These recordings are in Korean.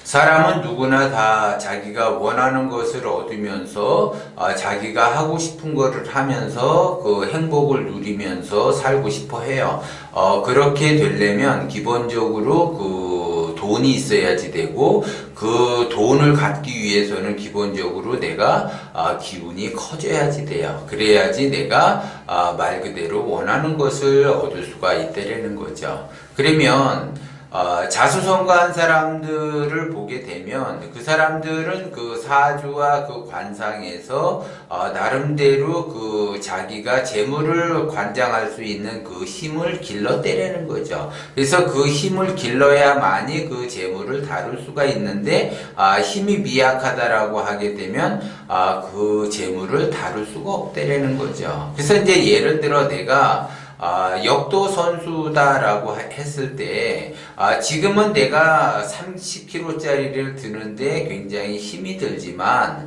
사람은 누구나 다 자기가 원하는 것을 얻으면서 자기가 하고 싶은 것을 하면서 그 행복을 누리면서 살고 싶어 해요. 그렇게 되려면 기본적으로 그 돈이 있어야지 되고, 그 돈을 갖기 위해서는 기본적으로 내가 기운이 커져야지 돼요. 그래야지 내가 말 그대로 원하는 것을 얻을 수가 있다라는 거죠. 그러면 자수성가한 사람들을 보게 되면 그 사람들은 그 사주와 그 관상에서 나름대로 그 자기가 재물을 관장할 수 있는 그 힘을 길러내라는 거죠. 그래서 그 힘을 길러야만이 그 재물을 다룰 수가 있는데 힘이 미약하다라고 하게 되면 그 재물을 다룰 수가 없다라는 거죠. 그래서 이제 예를 들어 내가 역도 선수다라고 했을 때, 지금은 내가 30kg짜리를 드는데 굉장히 힘이 들지만,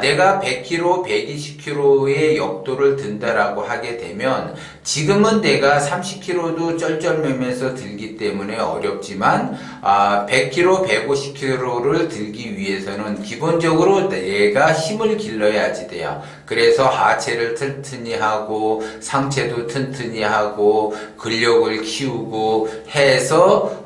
내가 100kg, 120kg의 역도를 든다라고 하게 되면, 지금은 내가 30kg도 쩔쩔매면서 들기 때문에 어렵지만, 100kg, 150kg를 들기 위해서는 기본적으로 내가 힘을 길러야지 돼요. 그래서 하체를 튼튼히 하고, 상체도 튼튼히 하고, 근력을 키우고 해서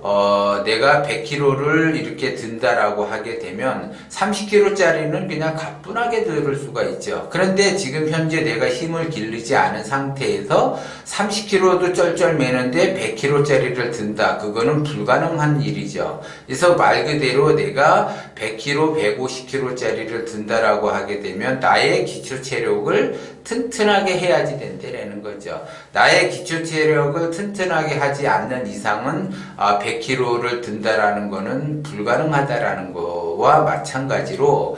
내가 100kg를 이렇게 든다라고 하게 되면 30kg짜리는 그냥 가뿐하게 들을 수가 있죠. 그런데 지금 현재 내가 힘을 기르지 않은 상태에서 30kg도 쩔쩔매는데 100kg짜리를 든다. 그거는 불가능한 일이죠. 그래서 말 그대로 내가 100kg, 150kg짜리를 든다라고 하게 되면 나의 기초 체력을 튼튼하게 해야지 된다라는 거죠. 나의 기초 체력을 튼튼하게 하지 않는 이상은 100kg를 든다라는 거는 불가능하다라는 거와 마찬가지로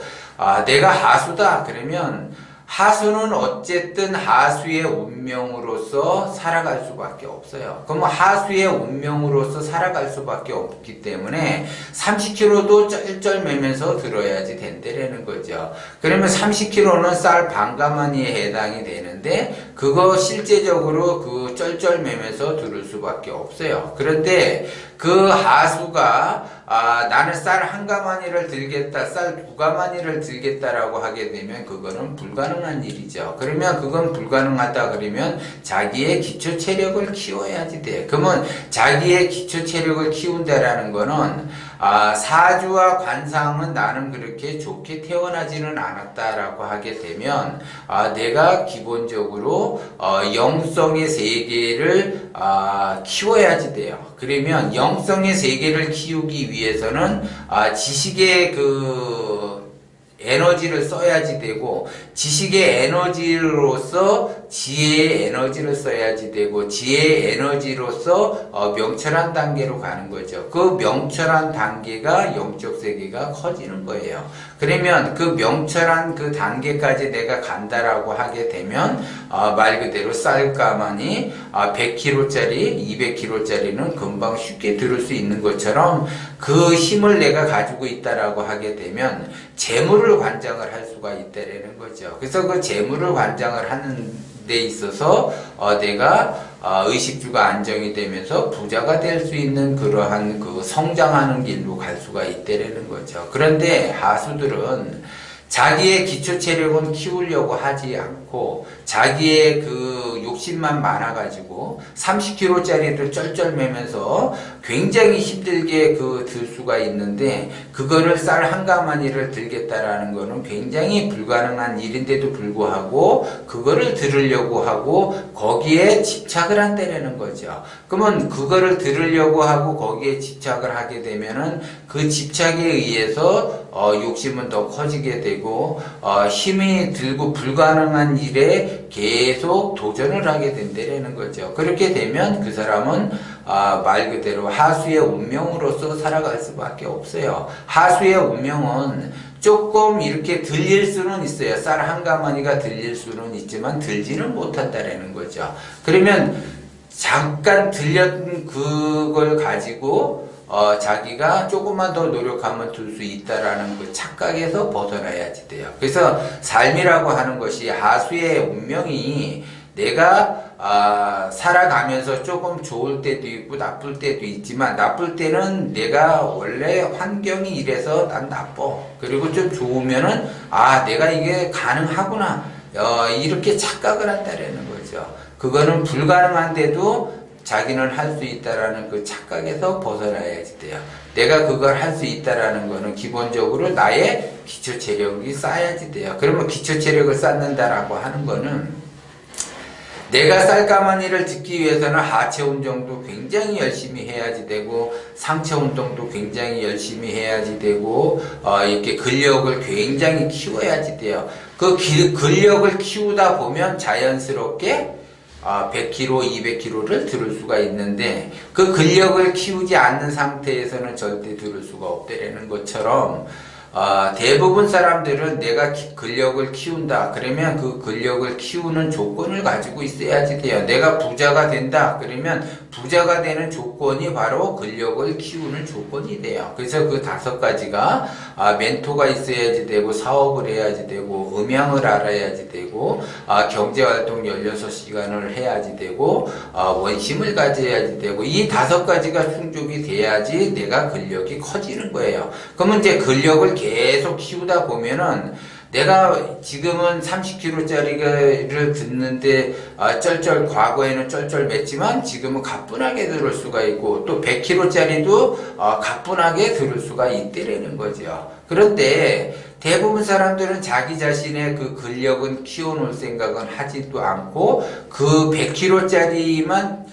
내가 하수다 그러면 하수는 어쨌든 하수의 운명으로서 살아갈 수밖에 없어요. 그럼 하수의 운명으로서 살아갈 수밖에 없기 때문에 30kg도 쩔쩔매면서 들어야지 된다라는 거죠. 그러면 30kg는 쌀 반가마니에 해당이 되는데 그거 실제적으로 그 쩔쩔매면서 들을 수밖에 없어요. 그런데 그 하수가 나는 쌀 한 가마니를 들겠다, 쌀 두 가마니를 들겠다라고 하게 되면 그거는 불가능한 일이죠. 그러면 그건 불가능하다 그러면 자기의 기초 체력을 키워야지 돼. 그러면 자기의 기초 체력을 키운다라는 거는 사주와 관상은 나는 그렇게 좋게 태어나지는 않았다라고 하게 되면 내가 기본적으로 영성의 세계를 키워야지 돼요. 그러면 영성의 세계를 키우기 위해서는 지식의 그 에너지를 써야지 되고 지식의 에너지로서 지혜의 에너지를 써야지 되고 지혜의 에너지로서 명철한 단계로 가는 거죠. 그 명철한 단계가 영적 세계가 커지는 거예요. 그러면 그 명철한 그 단계까지 내가 간다라고 하게 되면 말 그대로 쌀가마니 100kg짜리, 200kg짜리는 금방 쉽게 들을 수 있는 것처럼 그 힘을 내가 가지고 있다라고 하게 되면 재물을 관장을 할 수가 있다라는 거죠. 그래서 그 재물을 관장을 하는 데 있어서 내가 의식주가 안정이 되면서 부자가 될 수 있는 그러한 그 성장하는 길로 갈 수가 있다라는 거죠. 그런데 하수들은 자기의 기초 체력은 키우려고 하지 않고 자기의 그 욕심만 많아가지고 30kg짜리를 쩔쩔매면서 굉장히 힘들게 그 들 수가 있는데 그거를 쌀 한 가마니를 들겠다라는 거는 굉장히 불가능한 일인데도 불구하고 그거를 들으려고 하고 거기에 집착을 한다라는 거죠. 그러면 그거를 들으려고 하고 거기에 집착을 하게 되면은 그 집착에 의해서 욕심은 더 커지게 되고 힘이 들고 불가능한 일에 계속 도전을 하게 된다는 거죠. 그렇게 되면 그 사람은 말 그대로 하수의 운명으로서 살아갈 수밖에 없어요. 하수의 운명은 조금 이렇게 들릴 수는 있어요. 쌀 한 가마니가 들릴 수는 있지만 들지는 못한다라는 거죠. 그러면 잠깐 들렸던 그걸 가지고 자기가 조금만 더 노력하면 들 수 있다라는 그 착각에서 벗어나야지 돼요. 그래서 삶이라고 하는 것이 하수의 운명이 내가 살아가면서 조금 좋을 때도 있고 나쁠 때도 있지만 나쁠 때는 내가 원래 환경이 이래서 난 나빠. 그리고 좀 좋으면은 내가 이게 가능하구나. 이렇게 착각을 한다라는 거죠. 그거는 불가능한데도 자기는 할 수 있다라는 그 착각에서 벗어나야지 돼요. 내가 그걸 할 수 있다라는 거는 기본적으로 나의 기초 체력이 쌓여야지 돼요. 그러면 기초 체력을 쌓는다라고 하는 거는 내가 쌀가마니를 듣기 위해서는 하체 운동도 굉장히 열심히 해야지 되고 상체 운동도 굉장히 열심히 해야지 되고 이렇게 근력을 굉장히 키워야지 돼요. 그 근력을 키우다 보면 자연스럽게 100kg, 200kg를 들을 수가 있는데 그 근력을 키우지 않는 상태에서는 절대 들을 수가 없다라는 것처럼 대부분 사람들은 내가 근력을 키운다. 그러면 그 근력을 키우는 조건을 가지고 있어야지 돼요. 내가 부자가 된다. 그러면 부자가 되는 조건이 바로 근력을 키우는 조건이 돼요. 그래서 그 5가지가 멘토가 있어야지 되고 사업을 해야지 되고 음향을 알아야지 되고 경제활동 16시간을 해야지 되고 원심을 가져야지 되고 이 5가지가 충족이 돼야지 내가 근력이 커지는 거예요. 그러면 이제 근력을 계속 키우다 보면은 내가 지금은 30kg짜리를 듣는데 과거에는 쩔쩔맸지만 지금은 가뿐하게 들을 수가 있고 또 100kg짜리도 가뿐하게 들을 수가 있다라는 거죠. 그런데 대부분 사람들은 자기 자신의 그 근력은 키워놓을 생각은 하지도 않고 그 100kg짜리만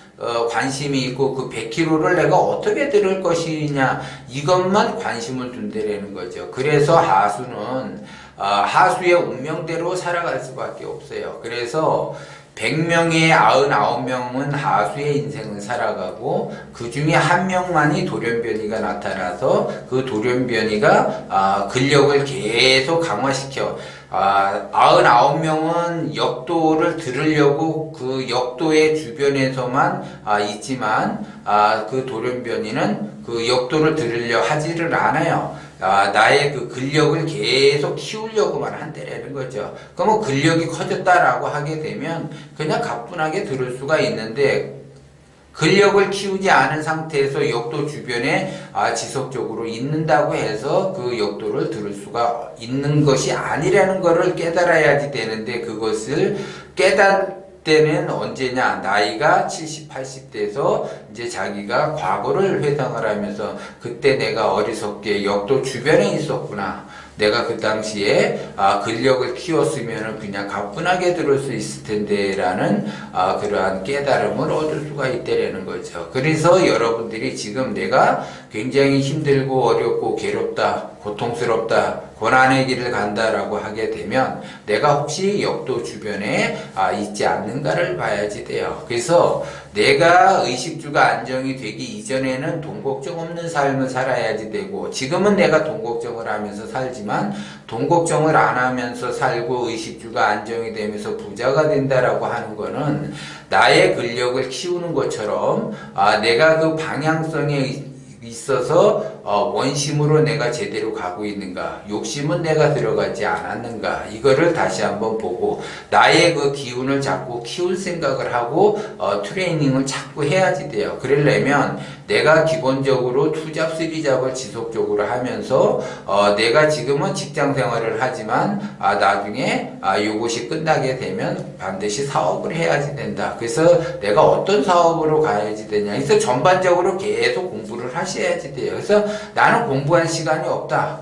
관심이 있고 그 100kg를 내가 어떻게 들을 것이냐 이것만 관심을 둔다라는 거죠. 그래서 하수는 하수의 운명대로 살아갈 수밖에 없어요. 그래서 100명의 99명은 하수의 인생을 살아가고 그 중에 1명만이 돌연변이가 나타나서 그 돌연변이가 근력을 계속 강화시켜 99명은 역도를 들으려고 그 역도의 주변에서만 있지만 그 돌연변이는 그 역도를 들으려 하지를 않아요. 나의 그 근력을 계속 키우려고만 한다라는 거죠. 그러면 근력이 커졌다라고 하게 되면 그냥 가뿐하게 들을 수가 있는데 근력을 키우지 않은 상태에서 역도 주변에 지속적으로 있는다고 해서 그 역도를 들을 수가 있는 것이 아니라는 것을 깨달아야지 되는데 그것을 깨달 때는 언제냐? 나이가 70, 80대에서 이제 자기가 과거를 회상을 하면서 그때 내가 어리석게 역도 주변에 있었구나. 내가 그 당시에 근력을 키웠으면 그냥 가뿐하게 들을 수 있을 텐데 라는 그러한 깨달음을 얻을 수가 있다라는 거죠. 그래서 여러분들이 지금 내가 굉장히 힘들고 어렵고 괴롭다, 고통스럽다, 고난의 길을 간다라고 하게 되면 내가 혹시 역도 주변에 있지 않는가를 봐야지 돼요. 그래서 내가 의식주가 안정이 되기 이전에는 돈 걱정 없는 삶을 살아야지 되고 지금은 내가 돈 걱정을 하면서 살지만 돈 걱정을 안 하면서 살고 의식주가 안정이 되면서 부자가 된다라고 하는 거는 나의 근력을 키우는 것처럼 내가 그 방향성에 있어서 원심으로 내가 제대로 가고 있는가, 욕심은 내가 들어가지 않았는가, 이거를 다시 한번 보고 나의 그 기운을 자꾸 키울 생각을 하고 트레이닝을 자꾸 해야지 돼요. 그러려면 내가 기본적으로 투잡, 쓰리잡을 지속적으로 하면서 내가 지금은 직장 생활을 하지만 나중에 이것이 끝나게 되면 반드시 사업을 해야지 된다. 그래서 내가 어떤 사업으로 가야지 되냐. 그래서 전반적으로 계속 공부를 하셔야지 돼요. 그래서 나는 공부할 시간이 없다.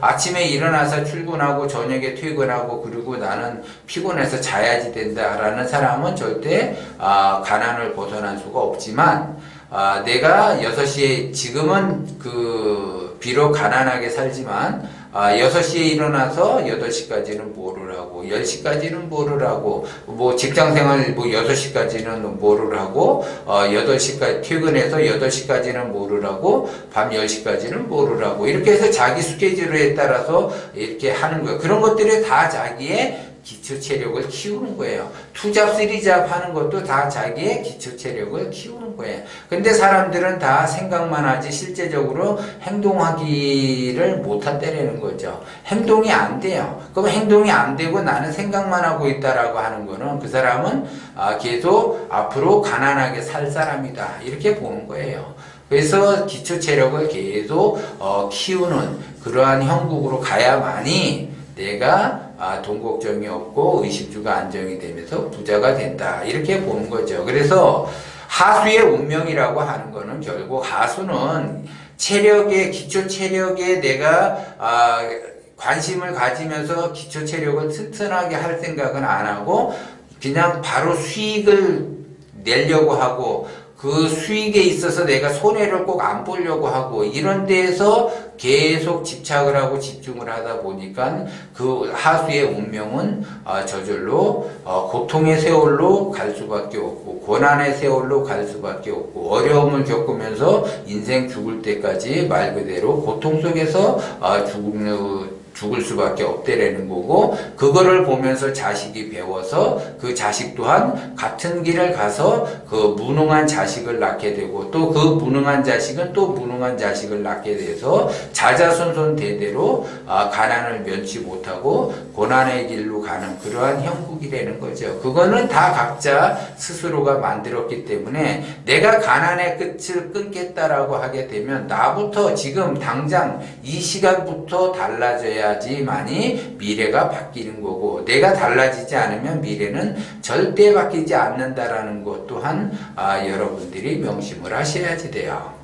아침에 일어나서 출근하고 저녁에 퇴근하고 그리고 나는 피곤해서 자야지 된다라는 사람은 절대 가난을 벗어날 수가 없지만 내가 6시에 지금은 비록 가난하게 살지만 6시에 일어나서 8시까지는 뭐를 하고 10시까지는 뭐를 하고 뭐 직장생활 6시까지는 뭐를 하고 8시까지 퇴근해서 8시까지는 뭐를 하고 밤 10시까지는 뭐를 하고 이렇게 해서 자기 스케줄에 따라서 이렇게 하는 거예요. 그런 것들이 다 자기의 기초 체력을 키우는 거예요. 투잡, 쓰리잡 하는 것도 다 자기의 기초 체력을 키우는 거예요. 근데 사람들은 다 생각만 하지 실제적으로 행동하기를 못한다라는 거죠. 행동이 안 돼요. 그럼 행동이 안 되고 나는 생각만 하고 있다라고 하는 거는 그 사람은 계속 앞으로 가난하게 살 사람이다. 이렇게 보는 거예요. 그래서 기초 체력을 계속 키우는 그러한 형국으로 가야만이 내가 돈 걱정이 없고 의식주가 안정이 되면서 부자가 된다. 이렇게 보는 거죠. 그래서 하수의 운명이라고 하는 거는 결국 하수는 체력에, 기초 체력에 내가 관심을 가지면서 기초 체력을 튼튼하게 할 생각은 안 하고 그냥 바로 수익을 내려고 하고 그 수익에 있어서 내가 손해를 꼭 안 보려고 하고 이런 데에서 계속 집착을 하고 집중을 하다 보니까 그 하수의 운명은 저절로 고통의 세월로 갈 수밖에 없고 고난의 세월로 갈 수밖에 없고 어려움을 겪으면서 인생 죽을 때까지 말 그대로 고통 속에서 죽을 수밖에 없대라는 거고 그거를 보면서 자식이 배워서 그 자식 또한 같은 길을 가서 그 무능한 자식을 낳게 되고 또 그 무능한 자식은 또 무능한 자식을 낳게 돼서 자자손손 대대로 가난을 면치 못하고 고난의 길로 가는 그러한 형국이라는 거죠. 그거는 다 각자 스스로가 만들었기 때문에 내가 가난의 끝을 끊겠다라고 하게 되면 나부터 지금 당장 이 시간부터 달라져야지만이 미래가 바뀌는 거고 내가 달라지지 않으면 미래는 절대 바뀌지 않는다라는 것 또한 여러분들이 명심을 하셔야지 돼요.